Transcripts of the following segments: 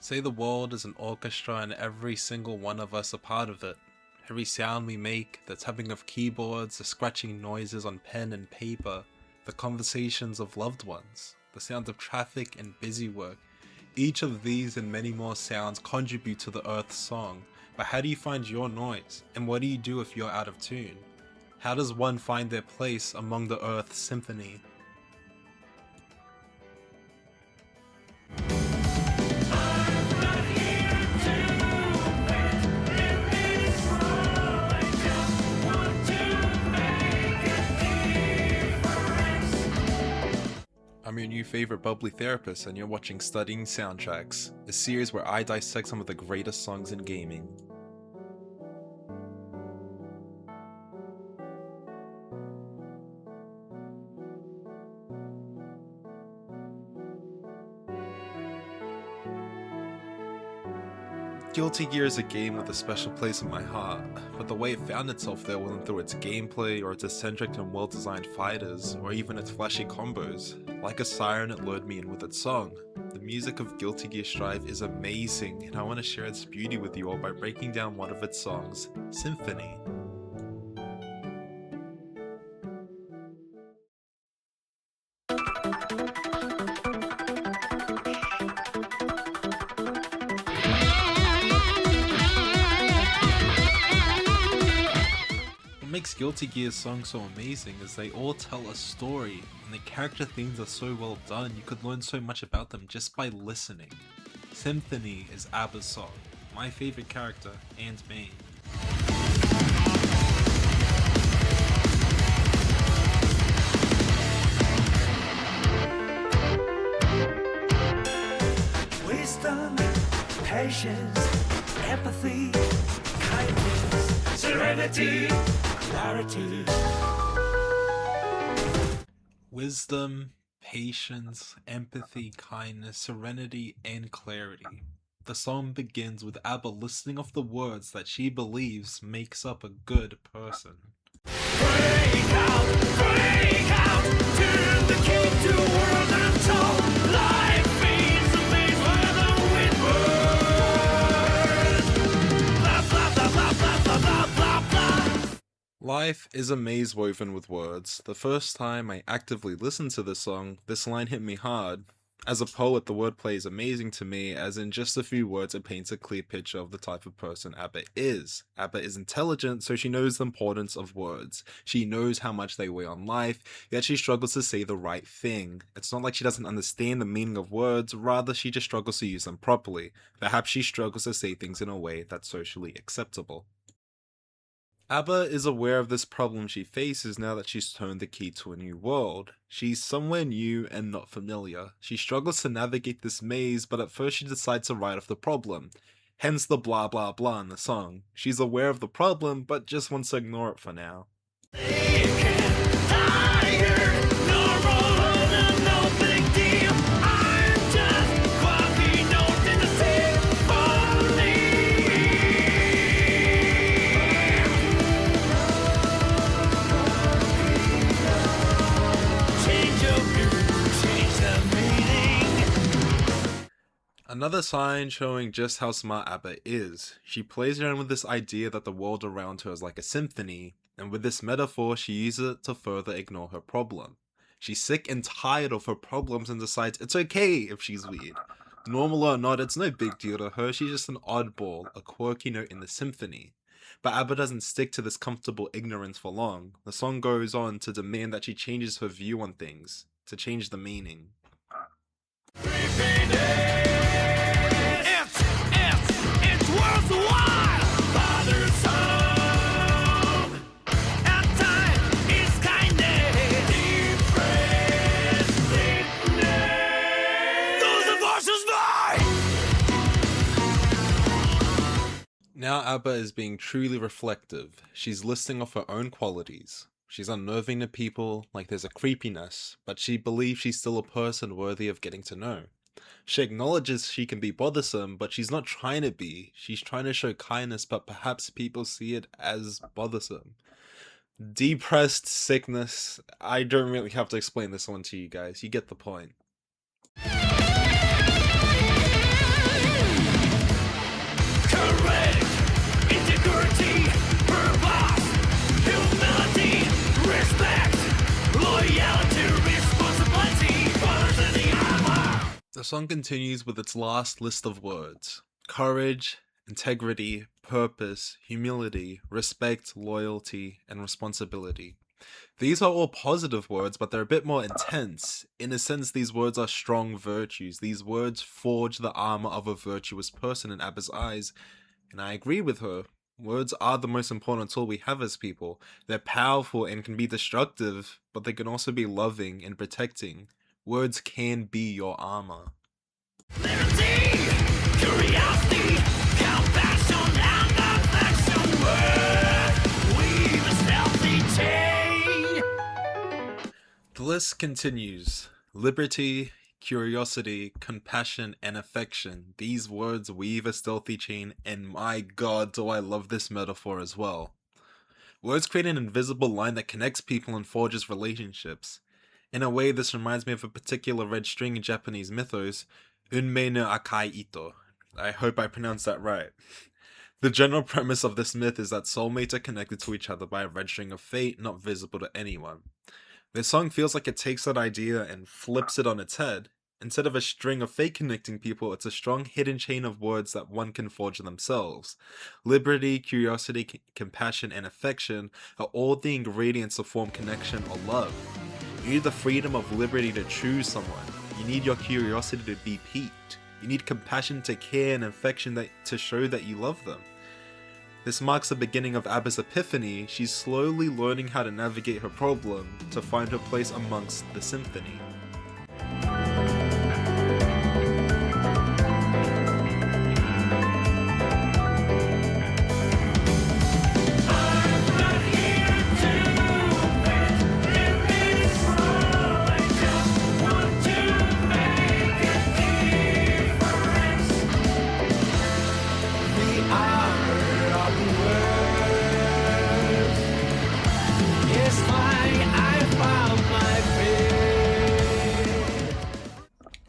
Say the world is an orchestra and every single one of us a part of it. Every sound we make, the tapping of keyboards, the scratching noises on pen and paper, the conversations of loved ones, the sound of traffic and busy work. Each of these and many more sounds contribute to the Earth's song. But how do you find your noise? And what do you do if you're out of tune? How does one find their place among the Earth's symphony? I'm your new favorite bubbly therapist, and you're watching Studying Soundtracks, a series where I dissect some of the greatest songs in gaming. Guilty Gear is a game with a special place in my heart, but the way it found itself there wasn't through its gameplay or its eccentric and well-designed fighters, or even its flashy combos. Like a siren, it lured me in with its song. The music of Guilty Gear Strive is amazing, and I want to share its beauty with you all by breaking down one of its songs, Symphony. What makes Guilty Gear's songs so amazing is they all tell a story, and the character themes are so well done you could learn so much about them just by listening. Symphony is ABBA's song, my favorite character and main. Wisdom, patience, empathy, kindness, serenity, clarity. Wisdom, patience, empathy, kindness, serenity, and clarity. The song begins with ABBA listing off the words that she believes makes up a good person. Break out, turn the key to a world untold. Life feeds the maze where the wind burns. Blah, blah, blah, blah, blah, blah, blah, blah, blah. Life is a maze woven with words. The first time I actively listened to this song, this line hit me hard. As a poet, the wordplay is amazing to me, as in just a few words it paints a clear picture of the type of person ABBA is. ABBA is intelligent, so she knows the importance of words. She knows how much they weigh on life, yet she struggles to say the right thing. It's not like she doesn't understand the meaning of words, rather she just struggles to use them properly. Perhaps she struggles to say things in a way that's socially acceptable. ABBA is aware of this problem she faces now that she's turned the key to a new world. She's somewhere new and not familiar. She struggles to navigate this maze, but at first she decides to write off the problem. Hence the blah blah blah in the song. She's aware of the problem, but just wants to ignore it for now. Tired, normal, no big deal. I'm just quirky note in the symphony. Change your view, change the meaning. Another sign showing just how smart ABBA is. She plays around with this idea that the world around her is like a symphony, and with this metaphor she uses it to further ignore her problem. She's sick and tired of her problems and decides it's okay if she's weird. Normal or not, it's no big deal to her, she's just an oddball, a quirky note in the symphony. But ABBA doesn't stick to this comfortable ignorance for long. The song goes on to demand that she changes her view on things, to change the meaning. It's worthwhile, bothersome. At time is kindness, depressed sickness. Those are forces by. Now ABBA is being truly reflective. She's listing off her own qualities. She's unnerving to people, like there's a creepiness, but she believes she's still a person worthy of getting to know. She acknowledges she can be bothersome, but she's not trying to be. She's trying to show kindness, but perhaps people see it as bothersome. Depressed sickness. I don't really have to explain this one to you guys. You get the point. song continues with its last list of words: courage, integrity, purpose, humility, respect, loyalty, and responsibility. These are all positive words, but they're a bit more intense. In a sense, these words are strong virtues. These words forge the armor of a virtuous person in Abba's eyes, and I agree with her. Words are the most important tool we have as people. They're powerful and can be destructive, but they can also be loving and protecting. Words can be your armor. Liberty, curiosity, compassion, and affection. Weave a stealthy chain. The list continues. Liberty, curiosity, compassion, and affection. These words weave a stealthy chain, and my god, do I love this metaphor as well. Words create an invisible line that connects people and forges relationships. In a way, this reminds me of a particular red string in Japanese mythos, Unmei no Akai Ito. I hope I pronounced that right. The general premise of this myth is that soulmates are connected to each other by a red string of fate not visible to anyone. This song feels like it takes that idea and flips it on its head. Instead of a string of fate connecting people, it's a strong hidden chain of words that one can forge themselves. Liberty, curiosity, compassion, and affection are all the ingredients to form connection or love. You need the freedom of liberty to choose someone. You need your curiosity to be piqued. You need compassion to care and affection to show that you love them. This marks the beginning of Abba's epiphany. She's slowly learning how to navigate her problem to find her place amongst the symphony.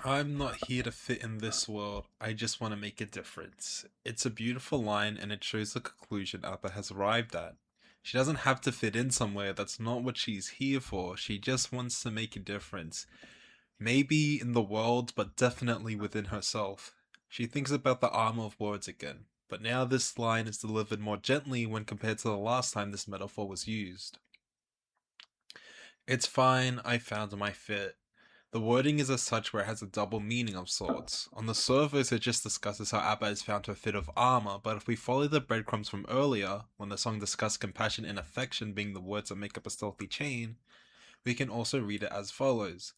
I'm not here to fit in this world, I just want to make a difference. It's a beautiful line and it shows the conclusion Abba has arrived at. She doesn't have to fit in somewhere, that's not what she's here for, she just wants to make a difference. Maybe in the world, but definitely within herself. She thinks about the armor of words again, but now this line is delivered more gently when compared to the last time this metaphor was used. It's fine, I found my fit. The wording is as such where it has a double meaning of sorts. On the surface, it just discusses how Abba has found her fit of armor, but if we follow the breadcrumbs from earlier, when the song discussed compassion and affection being the words that make up a stealthy chain, we can also read it as follows.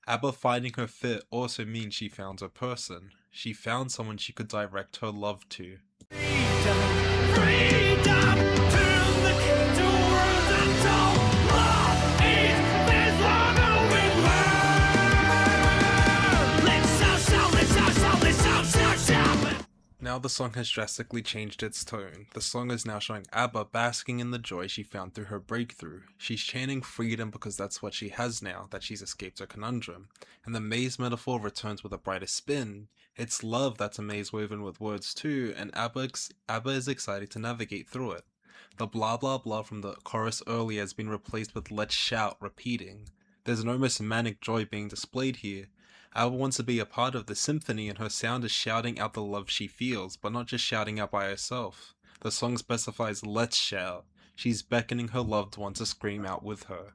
Abba finding her fit also means she found her person. She found someone she could direct her love to. Freedom, turn the key to worlds untold. Love is this longer with love. Let's shout, let's shout. Now the song has drastically changed its tone. The song is now showing Abba basking in the joy she found through her breakthrough. She's chanting freedom because that's what she has now, that she's escaped her conundrum. And the maze metaphor returns with a brighter spin. It's love that's a maze woven with words too, and Abba is excited to navigate through it. The blah blah blah from the chorus earlier has been replaced with let's shout repeating. There's no almost manic joy being displayed here. Abba wants to be a part of the symphony and her sound is shouting out the love she feels, but not just shouting out by herself. The song specifies let's shout. She's beckoning her loved one to scream out with her.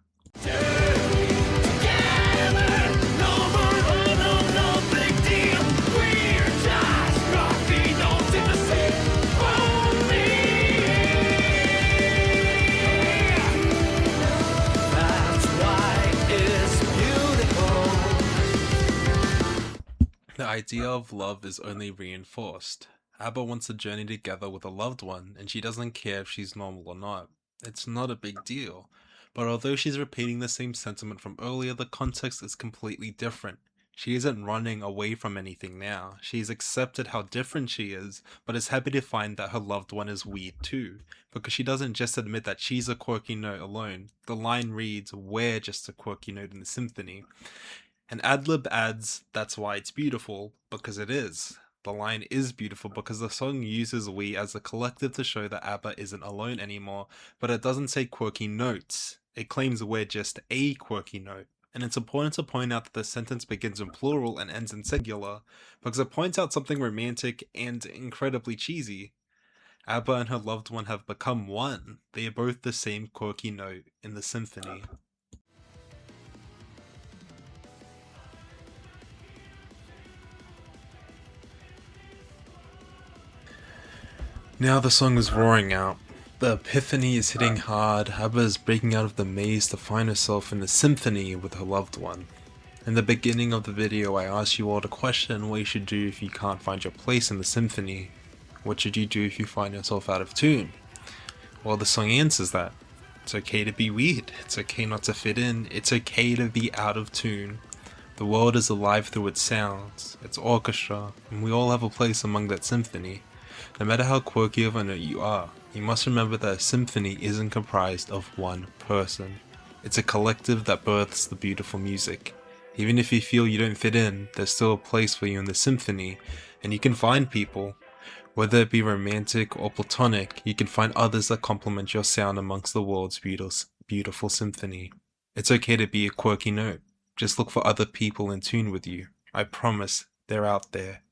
The idea of love is only reinforced. Abba wants to journey together with a loved one, and she doesn't care if she's normal or not. It's not a big deal. But although she's repeating the same sentiment from earlier, the context is completely different. She isn't running away from anything now. She's accepted how different she is, but is happy to find that her loved one is weird too. Because she doesn't just admit that she's a quirky note alone. The line reads, "We're just a quirky note in the symphony." And Adlib adds, "That's why it's beautiful," because it is. The line is beautiful because the song uses we as a collective to show that Abba isn't alone anymore, but it doesn't say quirky notes. It claims we're just a quirky note. and it's important to point out that the sentence begins in plural and ends in singular, because it points out something romantic and incredibly cheesy. ABBA and her loved one have become one. They are both the same quirky note in the symphony. Now the song is roaring out. The epiphany is hitting hard. ABBA is breaking out of the maze to find herself in the symphony with her loved one. In the beginning of the video, I asked you all the question what you should do if you can't find your place in the symphony. What should you do if you find yourself out of tune? Well, the song answers that. It's okay to be weird. It's okay not to fit in. It's okay to be out of tune. The world is alive through its sounds, its orchestra, and we all have a place among that symphony. No matter how quirky of a note you are, you must remember that a symphony isn't comprised of one person. It's a collective that births the beautiful music. Even if you feel you don't fit in, there's still a place for you in the symphony, and you can find people. Whether it be romantic or platonic, you can find others that complement your sound amongst the world's beautiful symphony. It's okay to be a quirky note. Just look for other people in tune with you. I promise, they're out there.